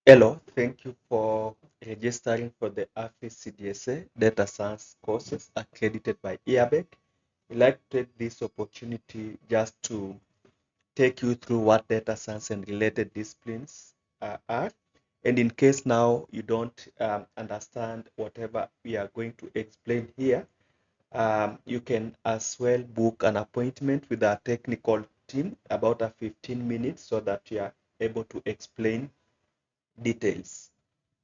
Hello, thank you for registering for the Africdsa Data Science courses accredited by Iabac. I'd like to take this opportunity just to take you through what data science and related disciplines are. And in case now you don't understand whatever we are going to explain here, you can as well book an appointment with our technical team about a 15 minutes so that you are able to explain details.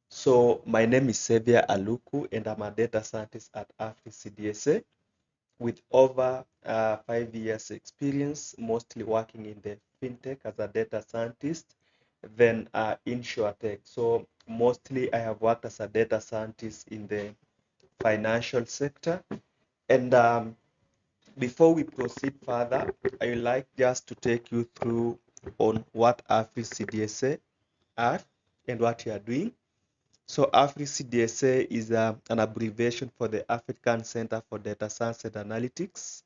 So my name is Xavier Aluku and I'm a data scientist at Africdsa with over 5 years experience, mostly working in the fintech as a data scientist, then insurtech. So mostly I have worked as a data scientist in the financial sector. And before we proceed further, I would like just to take you through on what Africdsa are and what you are doing. So Africdsa is an abbreviation for the African Center for Data Science and Analytics,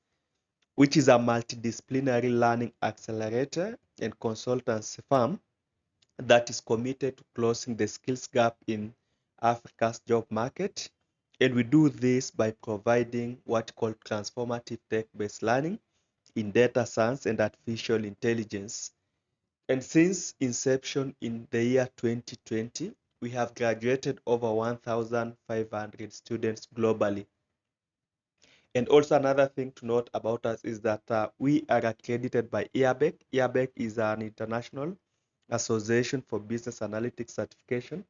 which is a multidisciplinary learning accelerator and consultancy firm that is committed to closing the skills gap in Africa's job market. And we do this by providing what called transformative tech-based learning in data science and artificial intelligence. And since inception in the year 2020, we have graduated over 1,500 students globally. And also another thing to note about us is that we are accredited by Iabac. Iabac is an international association for business analytics certification,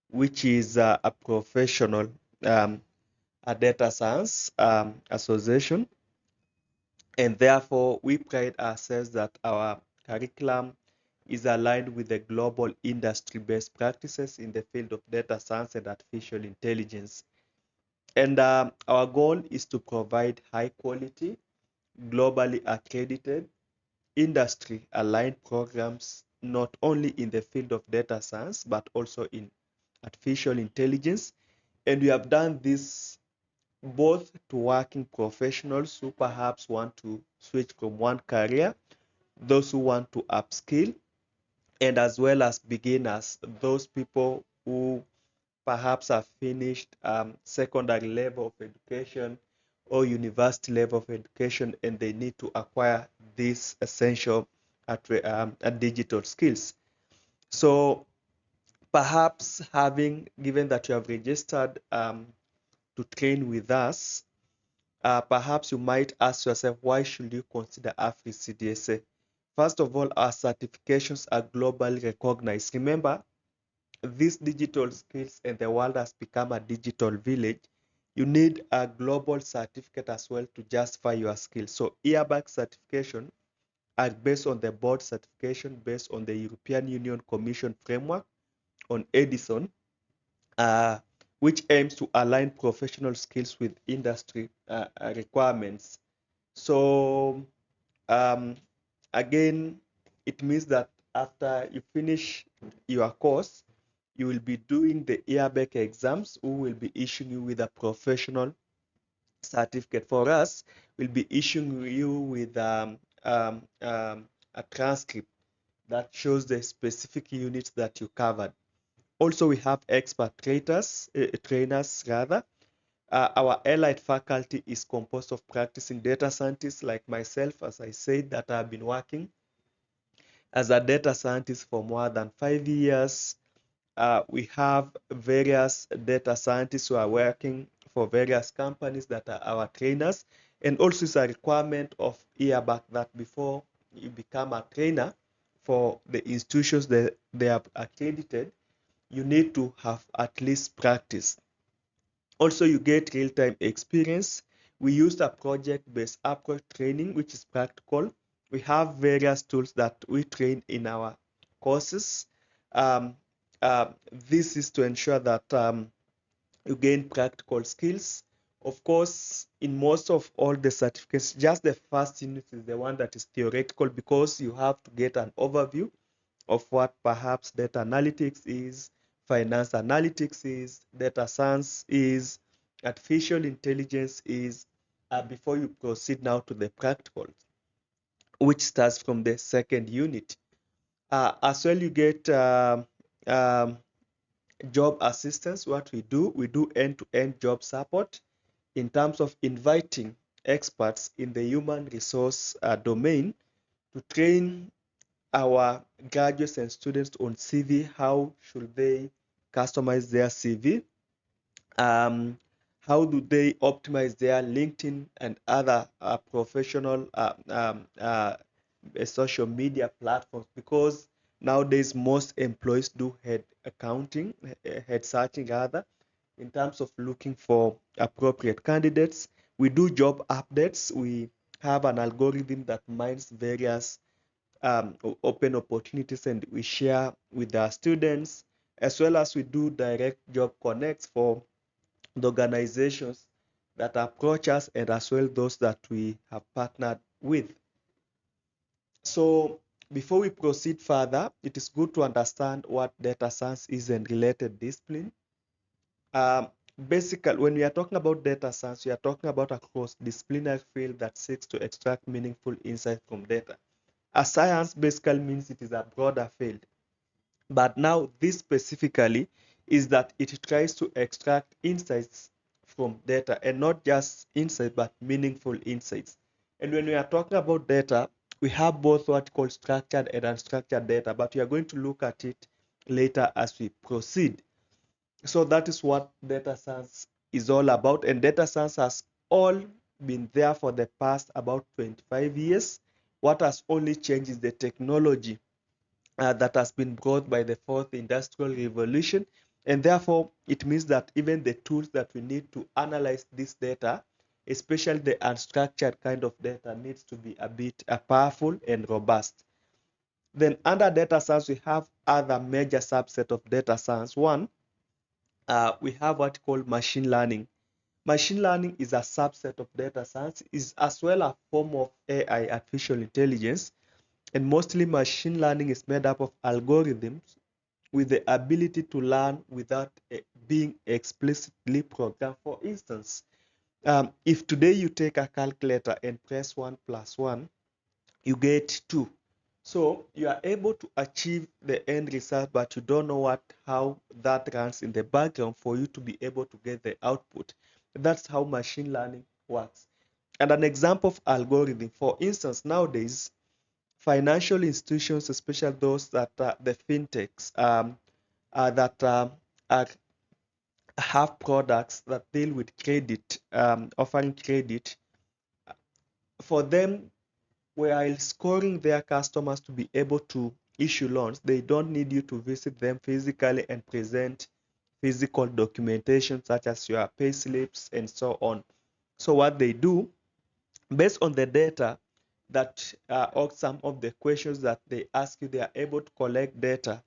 which is a professional um, a data science association. And therefore, we pride ourselves that our curriculum is aligned with the global industry best practices in the field of data science and artificial intelligence. And our goal is to provide high quality, globally accredited, industry aligned programs, not only in the field of data science, but also in artificial intelligence. And we have done this both to working professionals who perhaps want to switch from one career, those who want to upskill, and as well as beginners, those people who perhaps have finished secondary level of education or university level of education and they need to acquire these essential digital skills. So perhaps having, given that you have registered to train with us, perhaps you might ask yourself, why should you consider Africdsa? First of all, our certifications are globally recognized. Remember, these digital skills and the world has become a digital village. You need a global certificate as well to justify your skills. So Iabac certification are based on the board certification based on the European Union Commission framework on Edison, uh, which aims to align professional skills with industry requirements. So um, again, it means that after you finish your course, you will be doing the Iabac exams, who will be issuing you with a professional certificate. For us, we'll be issuing you with a transcript that shows the specific units that you covered. Also, we have expert trainers rather. Our allied faculty is composed of practicing data scientists like myself, as I said, that have been working as a data scientist for more than 5 years. We have various data scientists who are working for various companies that are our trainers. And also it's a requirement of Iabac that before you become a trainer for the institutions that they have accredited, you need to have at least practice. Also, you get real-time experience. We used a project-based approach training, which is practical. We have various tools that we train in our courses. Um, this is to ensure that you gain practical skills. Of course, in most of all the certificates, just the first unit is the one that is theoretical because you have to get an overview of what perhaps data analytics is, finance analytics is, data science is, artificial intelligence is, before you proceed now to the practical, which starts from the second unit. As well, you get um, job assistance. What we do end-to-end job support in terms of inviting experts in the human resource domain to train our graduates and students on CV. How should they customize their CV? um, how do they optimize their LinkedIn and other professional social media platforms? Because nowadays most employees do head accounting, head searching rather, in terms of looking for appropriate candidates. We do job updates. We have an algorithm that mines various open opportunities and we share with our students, as well as we do direct job connects for the organizations that approach us and as well those that we have partnered with. So before we proceed further, it is good to understand what data science is and related discipline. Um, Basically, when we are talking about data science, we are talking about a cross-disciplinary field that seeks to extract meaningful insight from data. A science basically means it is a broader field. But now this specifically is that it tries to extract insights from data, and not just insights, but meaningful insights. And when we are talking about data, we have both what called structured and unstructured data, but we are going to look at it later as we proceed. So that is what data science is all about. And data science has all been there for the past about 25 years. What has only changed is the technology that has been brought by the fourth industrial revolution, and therefore it means that even the tools that we need to analyze this data, especially the unstructured kind of data, needs to be a bit powerful and robust. Then under data science we have other major subset of data science. One, we have what called machine learning. Machine learning is a subset of data science, is as well a form of AI, artificial intelligence, and mostly machine learning is made up of algorithms with the ability to learn without being explicitly programmed. For instance, if today you take a calculator and press 1 plus 1, you get 2. So you are able to achieve the end result, but you don't know how that runs in the background for you to be able to get the output. That's how machine learning works. And an example of algorithm, for instance, nowadays, financial institutions, especially those that the fintechs, that are, have products that deal with credit, offering credit, for them, while scoring their customers to be able to issue loans, they don't need you to visit them physically and present physical documentation such as your pay slips and so on. So what they do, based on the data that or some of the questions that they ask you, they are able to collect data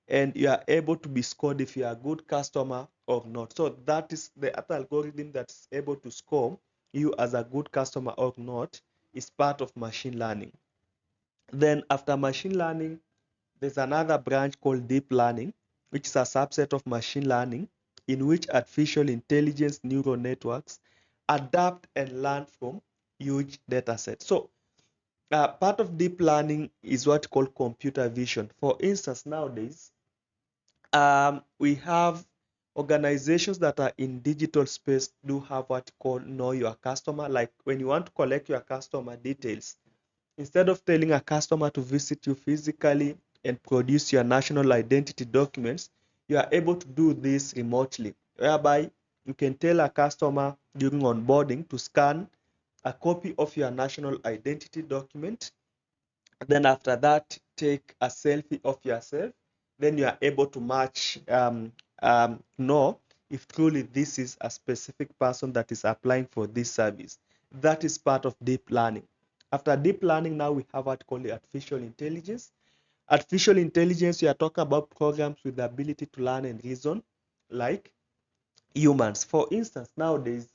and you are able to be scored if you are a good customer or not. So that is the algorithm that is able to score you as a good customer or not, is part of machine learning. Then after machine learning, there's another branch called deep learning, which is a subset of machine learning in which artificial intelligence neural networks adapt and learn from huge data sets. So part of deep learning is what called computer vision. For instance, nowadays, we have organizations that are in digital space do have what called know your customer. Like when you want to collect your customer details, instead of telling a customer to visit you physically and produce your national identity documents, you are able to do this remotely, whereby you can tell a customer during onboarding to scan a copy of your national identity document. Then after that, take a selfie of yourself. Then you are able to match, know if truly this is a specific person that is applying for this service. That is part of deep learning. After deep learning, now we have what called artificial intelligence. Artificial intelligence, we are talking about programs with the ability to learn and reason like humans. For instance, nowadays,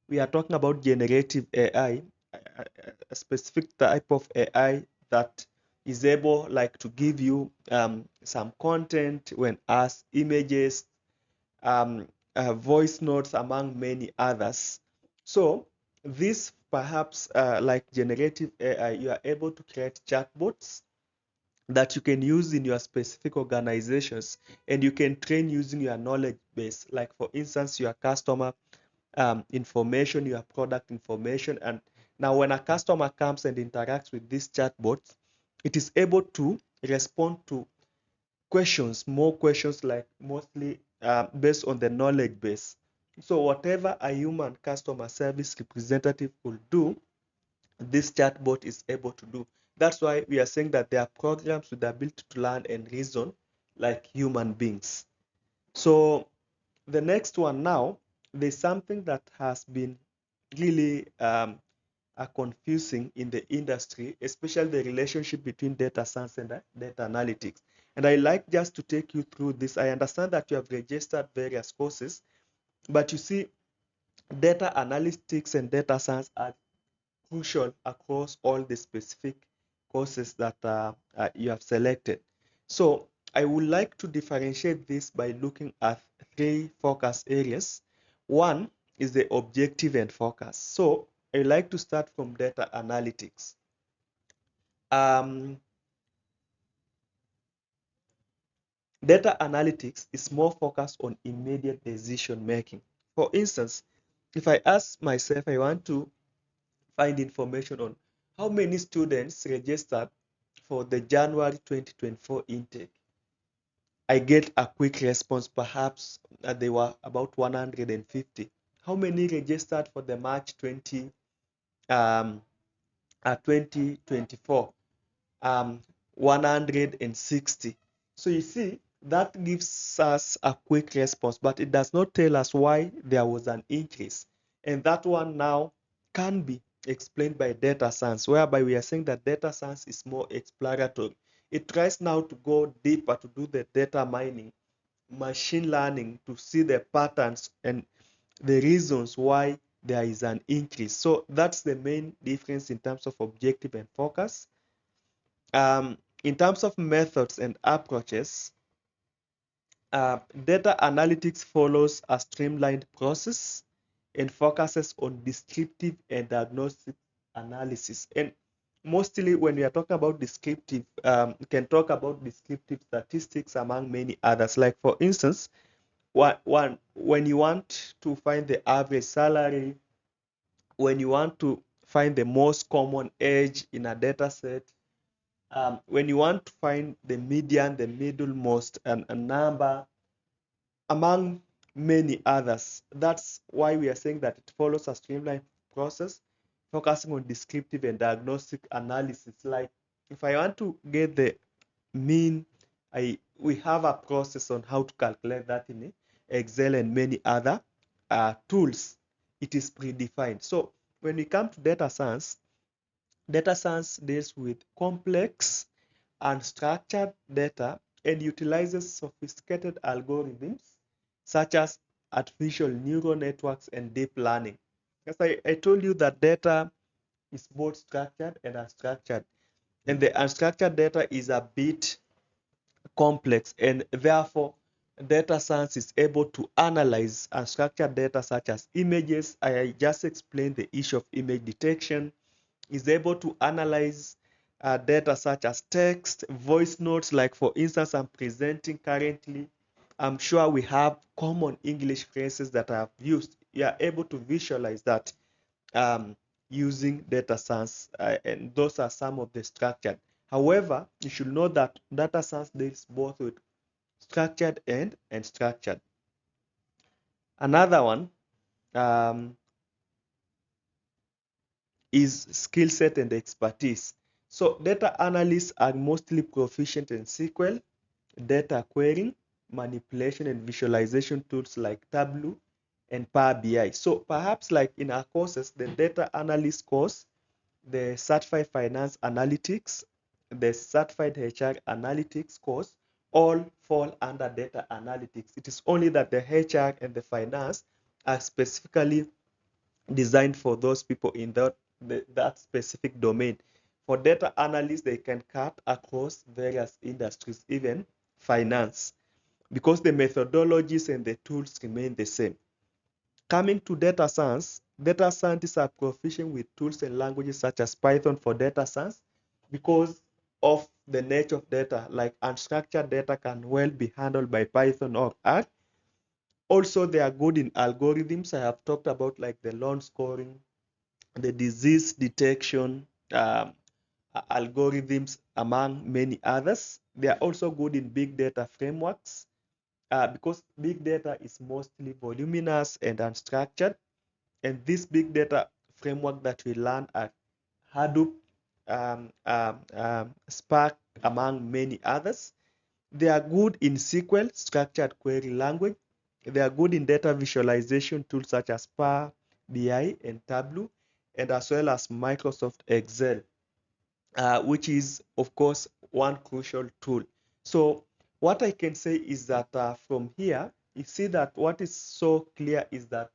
we are talking about generative AI, a specific type of AI that is able like to give you some content when asked, images, voice notes, among many others. So this perhaps like generative AI, you are able to create chatbots that you can use in your specific organizations, and you can train using your knowledge base, like for instance your customer information, your product information. And now when a customer comes and interacts with this chatbot, it is able to respond to questions, more questions, like mostly based on the knowledge base. So whatever a human customer service representative will do, this chatbot is able to do. That's why we are saying that they are programs with the ability to learn and reason like human beings. So the next one now, there's something that has been really confusing in the industry, especially the relationship between data science and data analytics. And I like just to take you through this. I understand that you have registered various courses, but you see, data analytics and data science are crucial across all the specific courses that you have selected. So I would like to differentiate this by looking at three focus areas. One is the objective and focus. So I like to start from data analytics. Um, Data analytics is more focused on immediate decision making. For instance, if I ask myself, I want to find information on how many students registered for the January 2024 intake, I get a quick response, perhaps they were about 150. How many registered for the March 2024? 160. So you see, that gives us a quick response, but it does not tell us why there was an increase. And that one now can be explained by data science, whereby we are saying that data science is more exploratory. It tries now to go deeper to do the data mining, machine learning, to see the patterns and the reasons why there is an increase. So that's the main difference in terms of objective and focus. In terms of methods and approaches, data analytics follows a streamlined process and focuses on descriptive and diagnostic analysis. And mostly when we are talking about descriptive, we can talk about descriptive statistics among many others. Like for instance, when you want to find the average salary, when you want to find the most common age in a data set, when you want to find the median, the middlemost, and a number, among many others. That's why we are saying that it follows a streamlined process, focusing on descriptive and diagnostic analysis. Like if I want to get the mean, we have a process on how to calculate that in Excel and many other tools. It is predefined. So when we come to data science deals with complex and structured data and utilizes sophisticated algorithms such as artificial neural networks and deep learning. As I told you that data is both structured and unstructured, and the unstructured data is a bit complex, and therefore data science is able to analyze unstructured data such as images. I just explained the issue of image detection, is able to analyze data such as text, voice notes. Like for instance, I'm presenting currently. I'm sure we have common English phrases that I have used. You are able to visualize that um, using data science, and those are some of the structured. However, you should know that data science deals both with structured and unstructured. Another one um, is skill set and expertise. So data analysts are mostly proficient in SQL, data querying, manipulation, and visualization tools like Tableau and Power BI. So perhaps like in our courses, the data analyst course, the certified finance analytics, the certified HR analytics course, all fall under data analytics. It is only that the HR and the finance are specifically designed for those people in that specific domain. For data analysts, they can cut across various industries, even finance, because the methodologies and the tools remain the same. Coming to data science, data scientists are proficient with tools and languages such as Python for data science, because of the nature of data, like unstructured data can well be handled by Python or R. Also, they are good in algorithms. I have talked about like the loan scoring, the disease detection algorithms, among many others. They are also good in big data frameworks because big data is mostly voluminous and unstructured. And this big data framework that we learn at Hadoop, Spark, among many others. They are good in SQL, structured query language. They are good in data visualization tools such as Power BI and Tableau, and as well as Microsoft Excel, which is, of course, one crucial tool. So what I can say is that from here, you see that what is so clear is that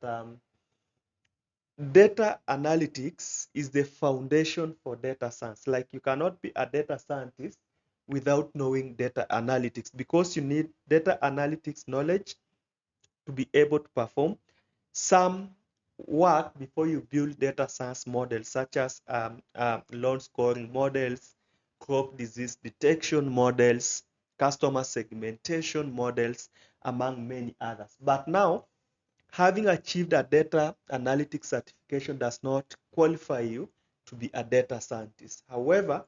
data analytics is the foundation for data science. Like you cannot be a data scientist without knowing data analytics because you need data analytics knowledge to be able to perform some work before you build data science models such as loan scoring models, crop disease detection models, customer segmentation models, among many others. But now, having achieved a data analytics certification does not qualify you to be a data scientist. However,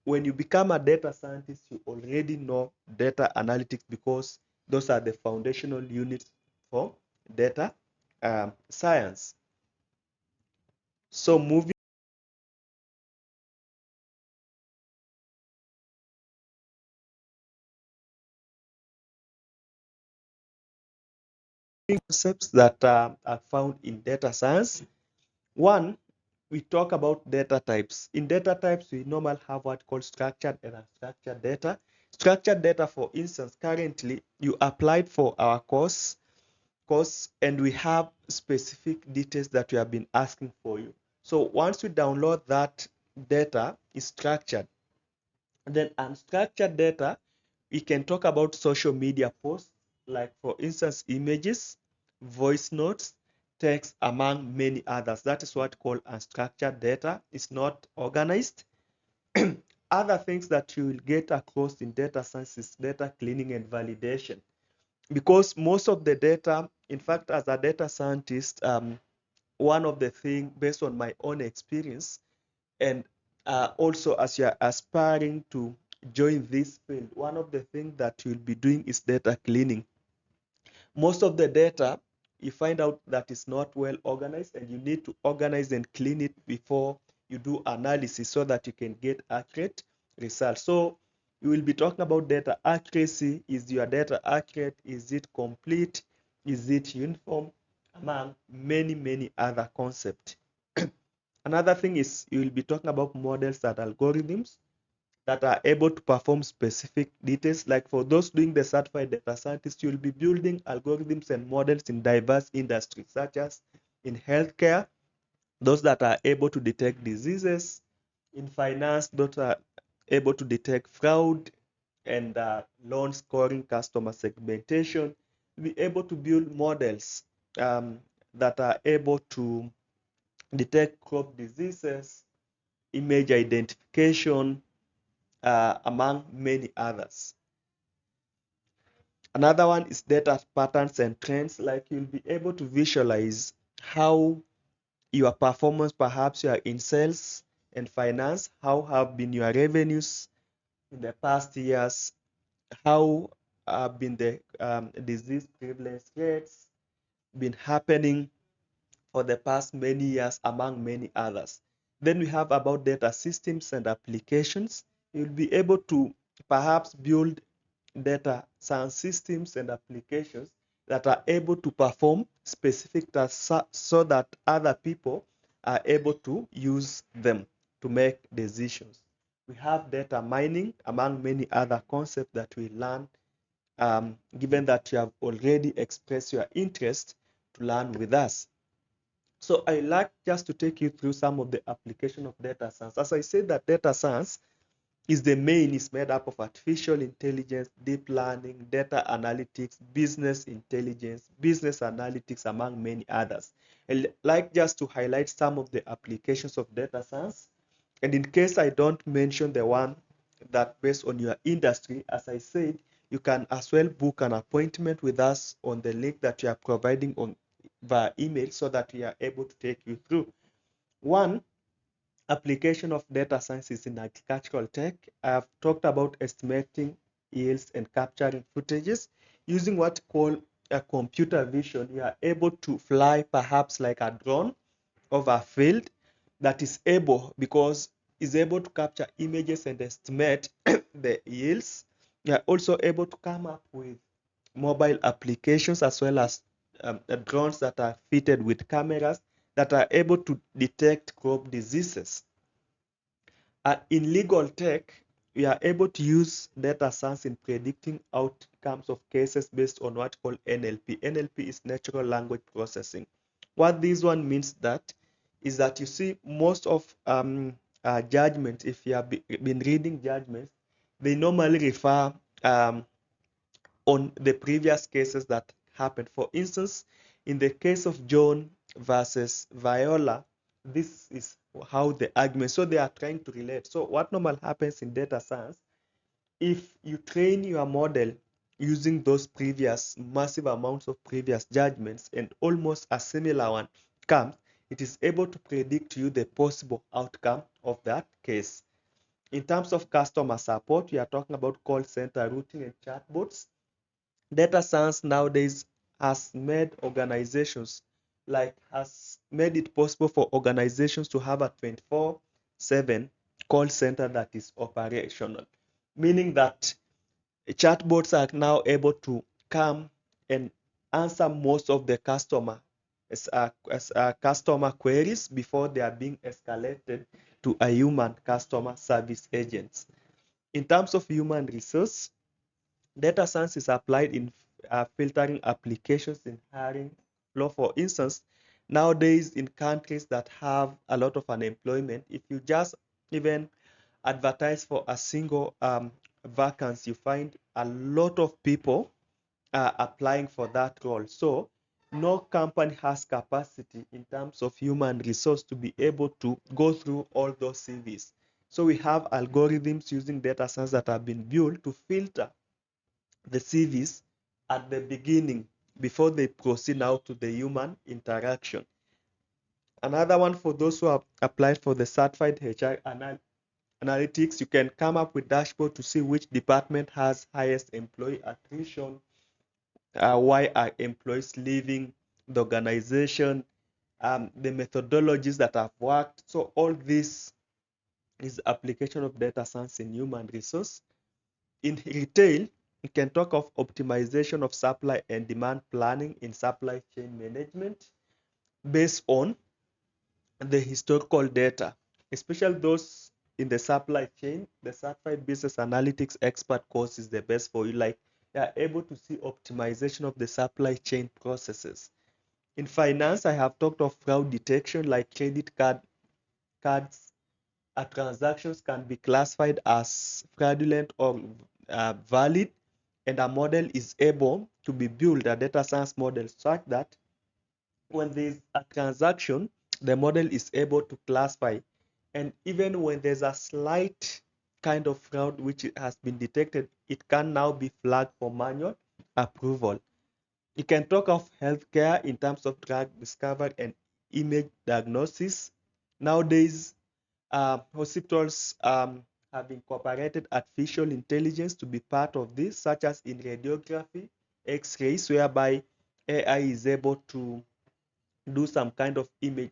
when you become a data scientist, you already know data analytics because those are the foundational units for data science. So moving concepts that are found in data science. One, we talk about data types. In data types, we normally have what called structured and unstructured data. Structured data, for instance, currently you applied for our course and we have specific details that we have been asking for you. So once you download that data is structured. Then unstructured data, we can talk about social media posts, like for instance, images, voice notes, text, among many others. That is what called unstructured data. It's not organized. Other things that you will get across in data science is data cleaning and validation. Because most of the data, in fact, as a data scientist, one of the things based on my own experience, and also as you're aspiring to join this field, one of the things that you'll be doing is data cleaning. Most of the data, you find out that is not well organized, and you need to organize and clean it before you do analysis so that you can get accurate results. So you will be talking about data accuracy. Is your data accurate? Is it complete? Is it uniform? Among many other concepts. Another thing is you will be talking about models and algorithms that are able to perform specific details. Like for those doing the certified data scientist, you'll be building algorithms and models in diverse industries, such as in healthcare, those that are able to detect diseases, in finance, those are able to detect fraud and loan scoring, customer segmentation, be able to build models that are able to detect crop diseases, image identification, among many others. Another one is data patterns and trends, like you'll be able to visualize how your performance, perhaps you are in sales and finance, how have been your revenues in the past years, how have been the disease prevalence rates been happening for the past many years, among many others. Then we have about data systems and applications. You'll be able to perhaps build data science systems and applications that are able to perform specific tasks so that other people are able to use them to make decisions. We have data mining, among many other concepts that we learn, given that you have already expressed your interest to learn with us. So I like just to take you through some of the application of data science. As I said, that data science is made up of artificial intelligence, deep learning, data analytics, business intelligence, business analytics, among many others. I like just to highlight some of the applications of data science. And in case I don't mention the one that based on your industry, as I said, you can as well book an appointment with us on the link that you are providing on via email so that we are able to take you through. One, application of data science in agricultural tech. I have talked about estimating yields and capturing footages using what call a computer vision. You are able to fly perhaps like a drone over a field that is able, because is able to capture images and estimate the yields. You are also able to come up with mobile applications as well as drones that are fitted with cameras that are able to detect crop diseases. In legal tech, we are able to use data science in predicting outcomes of cases based on what called NLP. NLP is natural language processing. What this one means that is that you see most of judgments, if you have been reading judgments, they normally refer um, on the previous cases that happened. For instance, in the case of John versus Viola, this is how the argument, so they are trying to relate. So what normally happens in data science, if you train your model using those previous massive amounts of previous judgments and almost a similar one comes, it is able to predict to you the possible outcome of that case. In terms of customer support, we are talking about call center routing and chatbots. Data science nowadays has made organizations, like has made it possible for organizations to have a 24/7 call center that is operational, meaning that chatbots are now able to come and answer most of the customer queries before they are being escalated to a human customer service agents. In terms of human resource, data science is applied in filtering applications in hiring flow. For instance, nowadays in countries that have a lot of unemployment, if you just even advertise for a single vacancy, you find a lot of people applying for that role. So no company has capacity in terms of human resource to be able to go through all those CVs. So we have algorithms using data science that have been built to filter the CVs at the beginning before they proceed now to the human interaction. Another one, for those who have applied for the certified HR analytics, you can come up with dashboard to see which department has highest employee attrition, why are employees leaving the organization, the methodologies that have worked. So all this is application of data science in human resource. In retail, you can talk of optimization of supply and demand planning in supply chain management based on the historical data, especially those in the supply chain. The certified business analytics expert course is the best for you. Like, you are able to see optimization of the supply chain processes. In finance, I have talked of fraud detection, like cards transactions can be classified as fraudulent or valid, and a model is able to be built, a data science model, such that when there's a transaction, the model is able to classify. And even when there's a slight kind of fraud which has been detected, it can now be flagged for manual approval. You can talk of healthcare in terms of drug discovery and image diagnosis. Nowadays, hospitals have incorporated artificial intelligence to be part of this, such as in radiography, X-rays, whereby AI is able to do some kind of image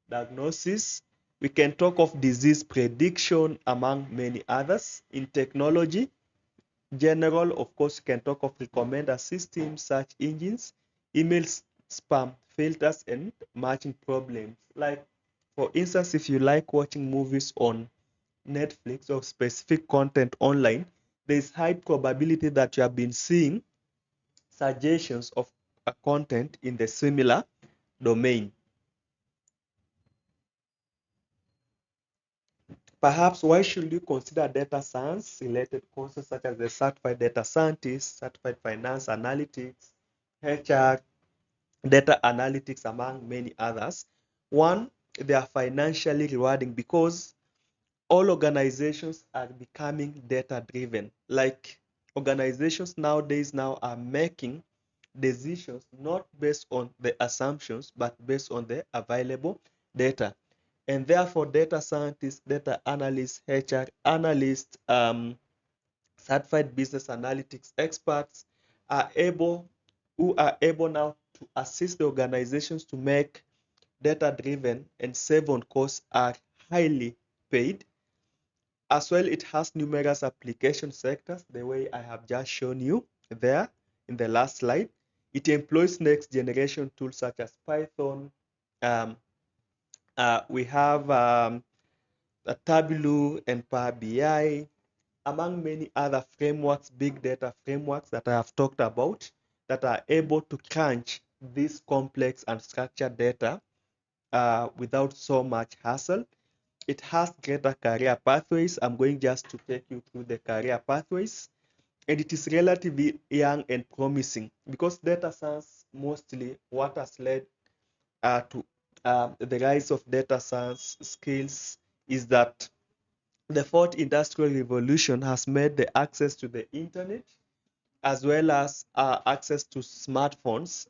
diagnosis. We can talk of disease prediction, among many others. In technology, general, of course, you can talk of recommender systems, search engines, email spam filters, and matching problems. Like, for instance, if you like watching movies on Netflix or specific content online, there's high probability that you have been seeing suggestions of a content in the similar domain. Perhaps why should you consider data science related courses such as the certified data scientist, certified finance analytics, HR, data analytics, among many others? One, they are financially rewarding because all organizations are becoming data driven. Like organizations nowadays now are making decisions not based on the assumptions but based on the available data. And therefore data scientists, data analysts, HR analysts, certified business analytics experts are able who are able now to assist the organizations to make data driven and save on costs are highly paid. As well, it has numerous application sectors, the way I have just shown you there in the last slide. It employs next generation tools such as Python. Um, we have Tableau and Power BI, among many other frameworks, big data frameworks that I have talked about, that are able to crunch this complex and structured data without so much hassle. It has greater career pathways. I'm going just to take you through the career pathways. And it is relatively young and promising because data science, mostly what has led to the rise of data science skills is that the fourth industrial revolution has made the access to the internet as well as access to smartphones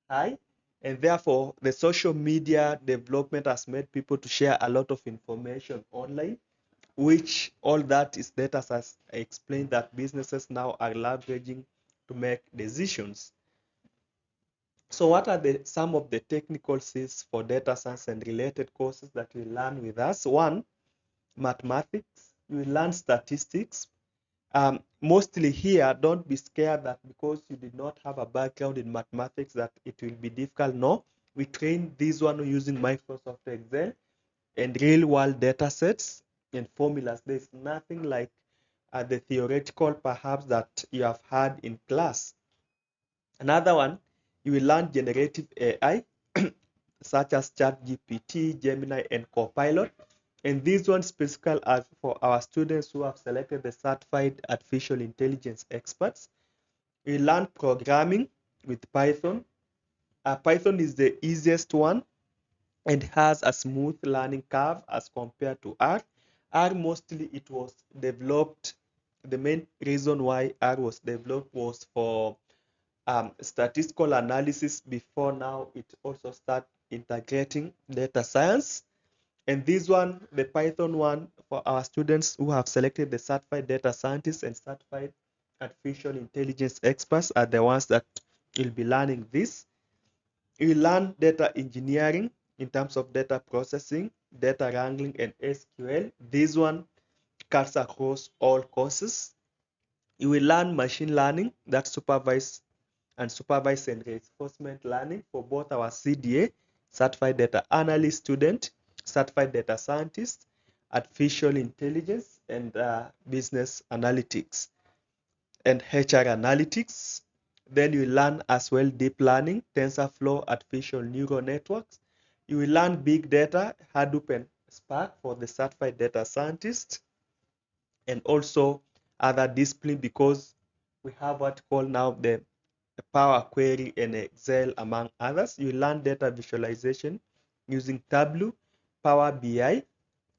high, and therefore the social media development has made people to share a lot of information online, which all that is data has explained that businesses now are leveraging to make decisions. So what are some of the technical skills for data science and related courses that you learn with us? One, mathematics. You learn statistics. Mostly here, don't be scared that because you did not have a background in mathematics that it will be difficult. No, we train this one using Microsoft Excel and real world data sets and formulas. There's nothing like the theoretical perhaps that you have had in class. Another one, you will learn generative AI such as ChatGPT, Gemini, and Copilot. And these ones specifically are for our students who have selected the certified artificial intelligence experts. We learn programming with Python. Python is the easiest one and has a smooth learning curve as compared to R. R mostly it was developed, the main reason why R was developed was for statistical analysis before now it also start integrating data science. And this one, the Python one, for our students who have selected the certified data scientists and certified artificial intelligence experts are the ones that will be learning this. You learn data engineering in terms of data processing, data wrangling, and SQL. This one cuts across all courses. You will learn machine learning, that's supervised and reinforcement learning for both our CDA, certified data analyst student, certified data scientist, artificial intelligence, and business analytics and HR analytics. Then you learn as well deep learning, TensorFlow, artificial neural networks. You will learn big data, Hadoop and Spark for the certified data scientist, and also other discipline because we have what called now the Power Query and Excel among others. You learn data visualization using Tableau, Power BI,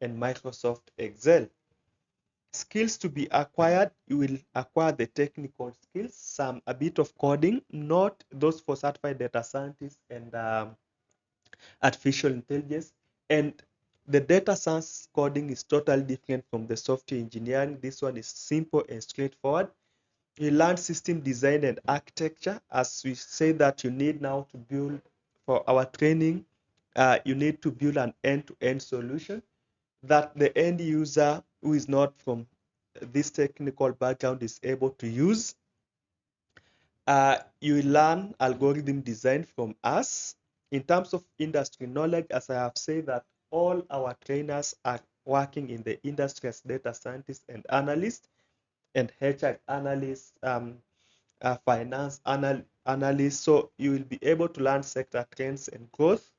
and Microsoft Excel. Skills to be acquired, you will acquire the technical skills, a bit of coding, not those for certified data scientists and artificial intelligence. And the data science coding is totally different from the software engineering. This one is simple and straightforward. You learn system design and architecture, as we say that you need now to build for our training. You need to build an end-to-end solution that the end user who is not from this technical background is able to use. You learn algorithm design from us. In terms of industry knowledge, as I have said, that all our trainers are working in the industry as data scientists and analysts and HR analysts, finance analysts. So you will be able to learn sector trends and growth,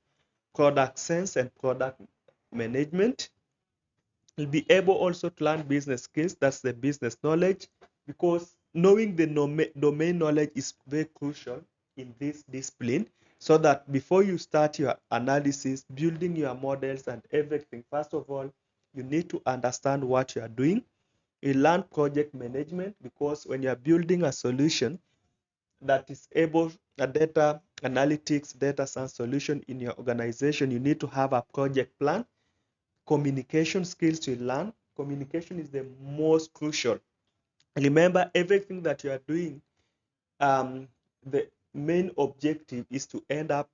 product sense and product management. You'll be able also to learn business skills, that's the business knowledge, because knowing the domain knowledge is very crucial in this discipline. so that before you start your analysis, building your models and everything, first of all, you need to understand what you are doing. You learn project management, because when you are building a solution that is able, a data analytics, data science solution in your organization, you need to have a project plan. Communication skills you learn. Communication is the most crucial. Remember, everything that you are doing, the main objective is to end up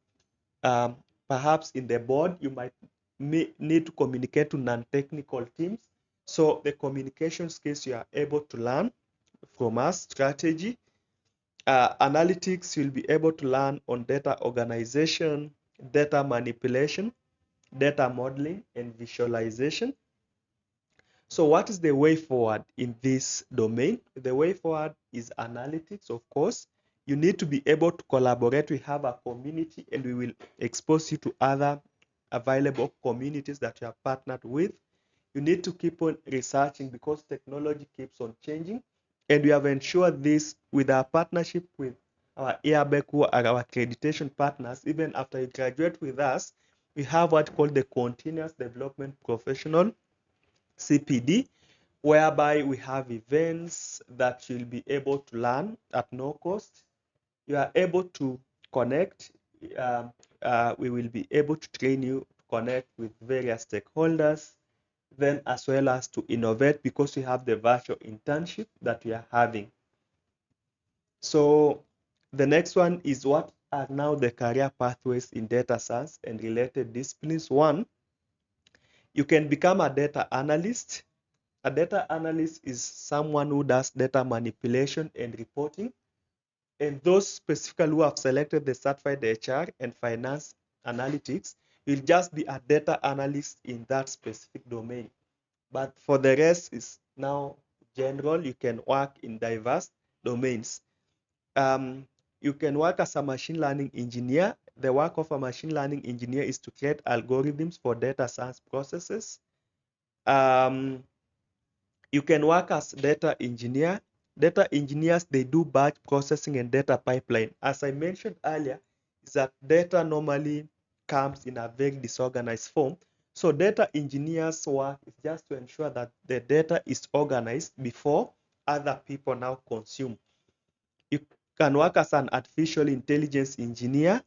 um, perhaps in the board. You might need to communicate to non-technical teams. So the communication skills you are able to learn from us, strategy, analytics, you'll be able to learn on data organization, data manipulation, data modeling, and visualization. So what is the way forward in this domain? The way forward is analytics, of course. You need to be able to collaborate. We have a community, and we will expose you to other available communities that you have partnered with. You need to keep on researching, because technology keeps on changing. And we have ensured this with our partnership with our Iabac, who are our accreditation partners. Even after you graduate with us, we have what called the Continuous Development Professional, CPD, whereby we have events that you'll be able to learn at no cost. You are able to connect. Um, we will be able to train you to connect with various stakeholders, then as well as to innovate, because we have the virtual internship that we are having. So the next one is, what are now the career pathways in data science and related disciplines? One, you can become a data analyst. A data analyst is someone who does data manipulation and reporting. And those specifically who have selected the certified HR and finance analytics will just be a data analyst in that specific domain. But for the rest is now general. You can work in diverse domains. You can work as a machine learning engineer. The work of a machine learning engineer is to create algorithms for data science processes. Um, you can work as data engineer. Data engineers, they do batch processing and data pipeline. As I mentioned earlier, is that data normally comes in a very disorganized form. So data engineers' work is just to ensure that the data is organized before other people now consume. You can work as an artificial intelligence engineer.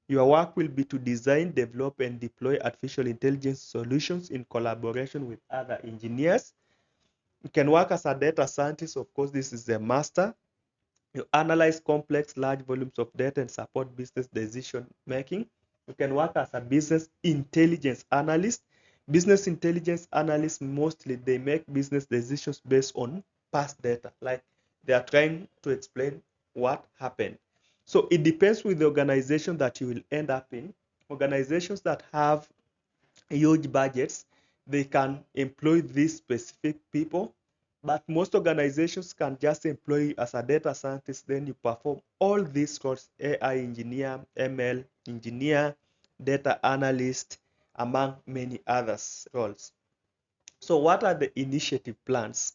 Your work will be to design, develop, and deploy artificial intelligence solutions in collaboration with other engineers. You can work as a data scientist. Of course, this is the master. You analyze complex, large volumes of data and support business decision making. You can work as a business intelligence analyst. Business intelligence analysts, mostly they make business decisions based on past data, like they are trying to explain what happened. So it depends with the organization that you will end up in. Organizations that have huge budgets, they can employ these specific people, but most organizations can just employ you as a data scientist. Then you perform all these roles: AI engineer, ML engineer, data analyst, among many others roles. So what are the initiative plans?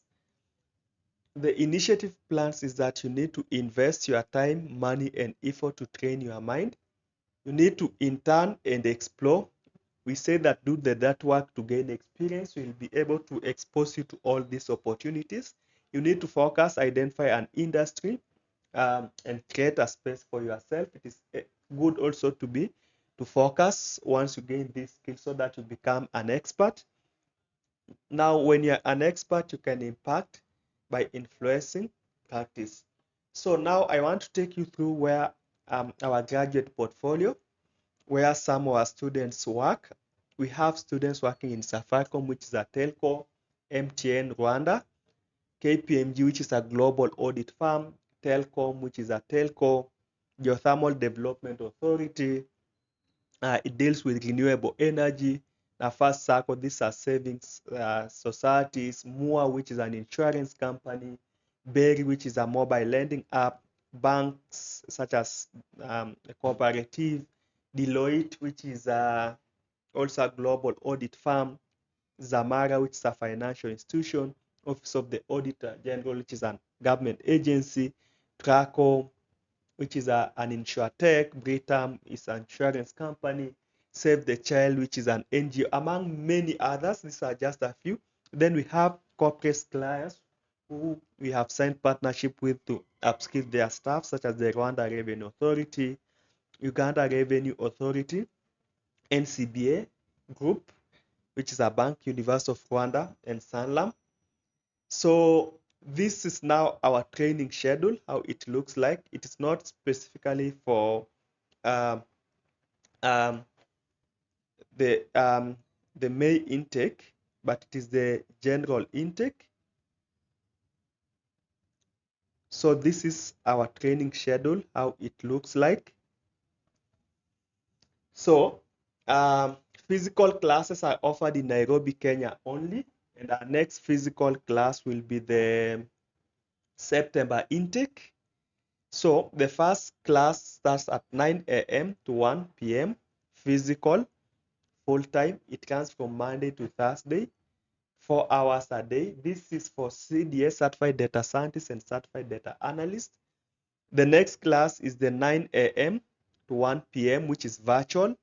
The initiative plans is that you need to invest your time, money, and effort to train your mind. You need to intern and explore. We say that do the that work to gain experience. We'll be able to expose you to all these opportunities. You need to focus, identify an industry, and create a space for yourself. It is good also to focus once you gain these skills, so that you become an expert. Now, when you're an expert, you can impact by influencing practice. So now I want to take you through where our graduate portfolio, where some of our students work. We have students working in Safaricom, which is a telco, MTN Rwanda, KPMG, which is a global audit firm, Telcom, which is a telco, Geothermal Development Authority. It deals with renewable energy. First Circle, these are savings societies. MUA, which is an insurance company. Berry, which is a mobile lending app. Banks such as a cooperative. Deloitte, which is also a global audit firm. Zamara, which is a financial institution. Office of the Auditor General, which is a government agency. Traco, which is an insurtech. Britam is an insurance company. Save the Child, which is an NGO, among many others. These are just a few. Then we have corporate clients who we have signed partnership with to upskill their staff, such as the Rwanda Revenue Authority, Uganda Revenue Authority, NCBA Group, which is a bank, University of Rwanda, and Sanlam. So this is now our training schedule, how it looks like. It is not specifically for um, um, the May intake, but it is the general intake. So this is our training schedule, how it looks like. So physical classes are offered in Nairobi, Kenya only, and our next physical class will be the September intake. So the first class starts at 9 a.m. to 1 p.m. physical, full time. It runs from Monday to Thursday, 4 hours a day. This is for CDS, Certified Data Scientists and Certified Data Analysts. The next class is the 9 a.m. to 1 p.m., which is virtual.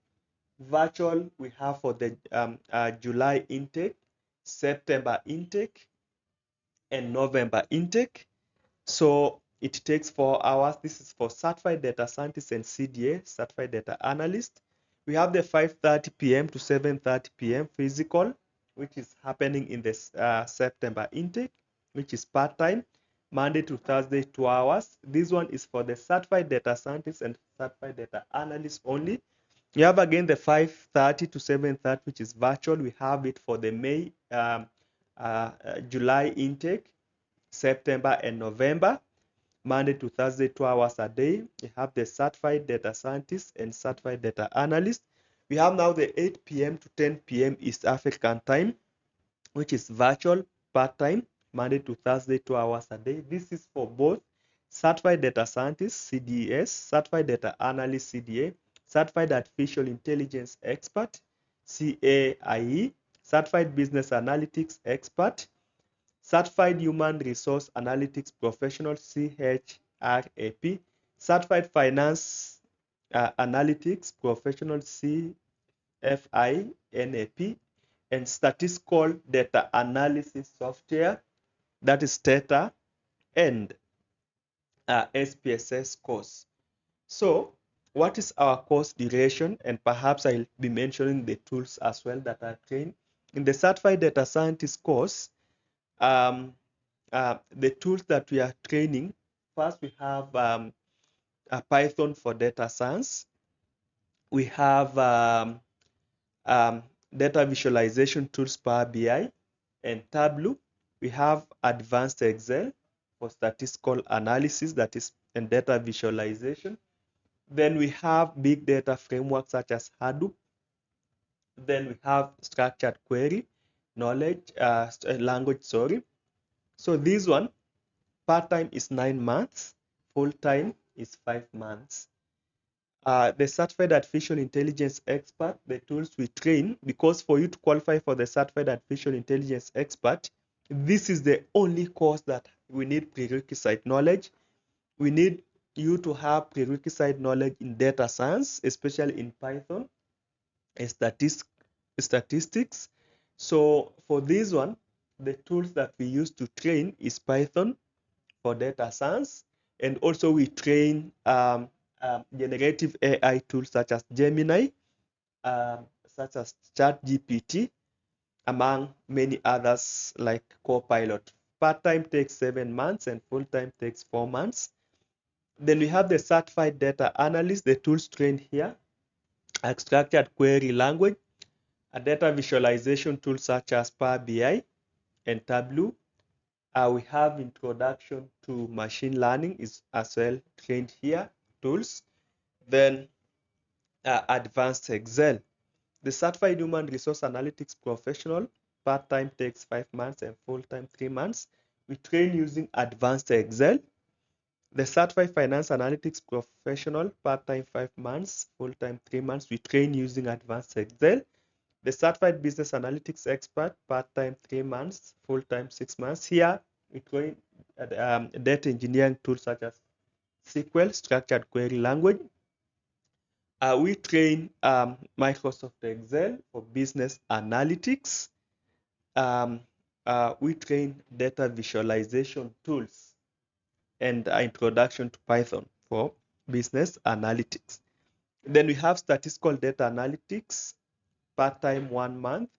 Virtual we have for the July intake, September intake, and November intake. So it takes 4 hours. This is for Certified Data Scientists and CDA, Certified Data Analyst. We have the 5:30 p.m. to 7:30 p.m. physical, which is happening in the September intake, which is part-time, Monday to Thursday, 2 hours. This one is for the Certified Data Scientists and Certified Data Analysts only. You have again the 5:30 to 7:30, which is virtual. We have it for the May, July intake, September and November, Monday to Thursday, 2 hours a day. We have the Certified Data Scientist and Certified Data Analyst. We have now the 8 p.m. to 10 p.m. East African time, which is virtual part-time, Monday to Thursday, 2 hours a day. This is for both Certified Data Scientist, CDS, Certified Data Analyst, CDA, Certified Artificial Intelligence Expert, CAIE, Certified Business Analytics Expert, Certified Human Resource Analytics Professional, CHRAP, Certified Finance Analytics Professional, CFINAP, and Statistical Data Analysis Software, that is TETA, and SPSS course. So what is our course duration? And perhaps I'll be mentioning the tools as well that are trained. In the Certified Data Scientist course, the tools that we are training, first we have Python for data science. We have data visualization tools, Power BI and Tableau. We have advanced Excel for statistical analysis, that is, and data visualization. Then we have big data frameworks such as Hadoop. Then we have structured query, language, sorry. So this one, part-time is 9 months, full-time is 5 months. The Certified Artificial Intelligence Expert, the tools we train, because for you to qualify for the Certified Artificial Intelligence Expert, this is the only course that we need prerequisite knowledge. We need you to have prerequisite knowledge in data science, especially in Python and statistics. So for this one, the tools that we use to train is Python for data science, and also we train generative AI tools such as Gemini, such as ChatGPT, among many others like Copilot. Part-time takes 7 months and full-time takes 4 months. Then we have the Certified Data Analyst, the tools trained here, a structured query language, a data visualization tool such as Power BI and Tableau. We have introduction to machine learning is as well trained here, tools. Then advanced Excel. The Certified Human Resource Analytics Professional, part-time takes 5 months and full-time 3 months. We train using advanced Excel. The Certified Finance Analytics Professional, part-time 5 months, full-time 3 months. We train using advanced Excel. The Certified Business Analytics Expert, part-time 3 months, full-time 6 months. Here, we train data engineering tools such as SQL, structured query language. We train Microsoft Excel for business analytics. We train data visualization tools and introduction to Python for business analytics. Then we have statistical data analytics, part-time 1 month,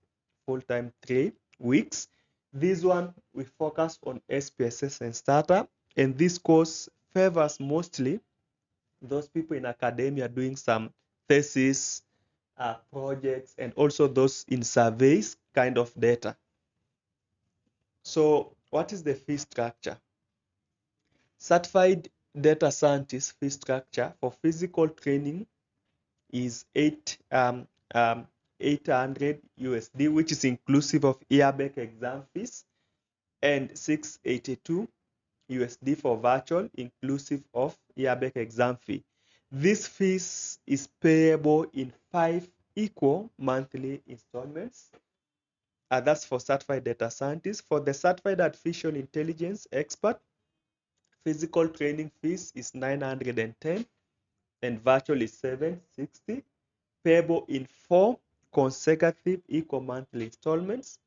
full-time 3 weeks. This one, we focus on SPSS and Starter, and this course favors mostly those people in academia doing some thesis, projects, and also those in surveys kind of data. So what is the fee structure? Certified data scientist fee structure for physical training is 800 USD, which is inclusive of Iabac exam fees, and 682 USD for virtual, inclusive of Iabac exam fee. This fees is payable in 5 equal monthly installments. That's for certified data scientists. For the certified artificial intelligence expert, physical training fees is 910 and virtual is 760, payable in 4 consecutive equal monthly installments.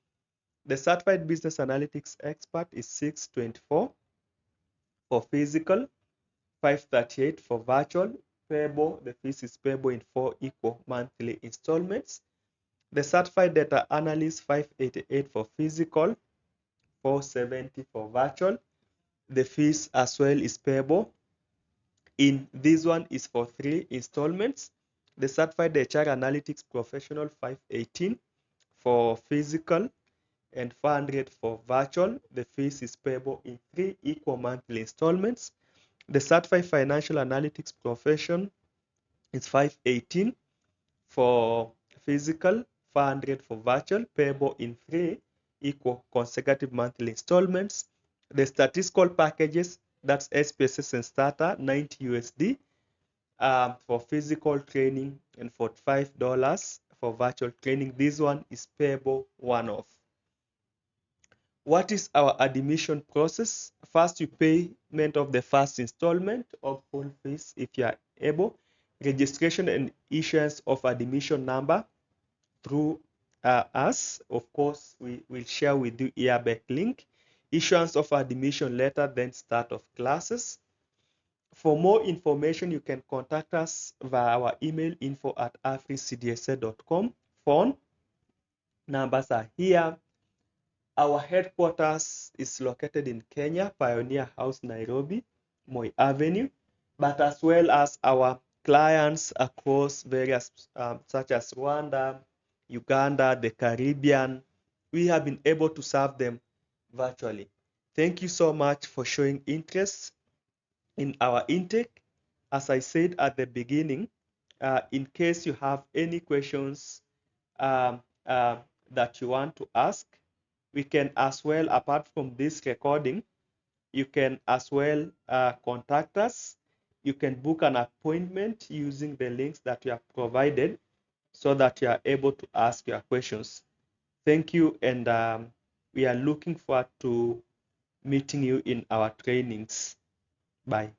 The certified business analytics expert is 624 for physical, 538 for virtual, payable. The fees is payable in 4 equal monthly installments. The certified data analyst, 588 for physical, 470 for virtual. The fees as well is payable in this one is for 3 installments. The certified HR analytics professional, 518 for physical and 400 for virtual. The fees is payable in 3 equal monthly installments. The certified financial analytics profession is 518 for physical, 400 for virtual, payable in 3 equal consecutive monthly installments. The statistical packages, that's SPSS and Starter, 90 USD for physical training and $45 for virtual training. This one is payable one-off. What is our admission process? First, you payment of the first installment of full fees if you are able. Registration and issuance of admission number through us. Of course, we will share with you Iabac link. Issuance of admission letter, then start of classes. For more information, you can contact us via our email info@africdsa.com. Phone numbers are here. Our headquarters is located in Kenya, Pioneer House, Nairobi, Moi Avenue, but as well as our clients across various, such as Rwanda, Uganda, the Caribbean, we have been able to serve them virtually. Thank you so much for showing interest in our intake. As I said at the beginning, in case you have any questions that you want to ask, we can as well, apart from this recording, you can as well contact us. You can book an appointment using the links that we have provided so that you are able to ask your questions. Thank you, and we are looking forward to meeting you in our trainings. Bye.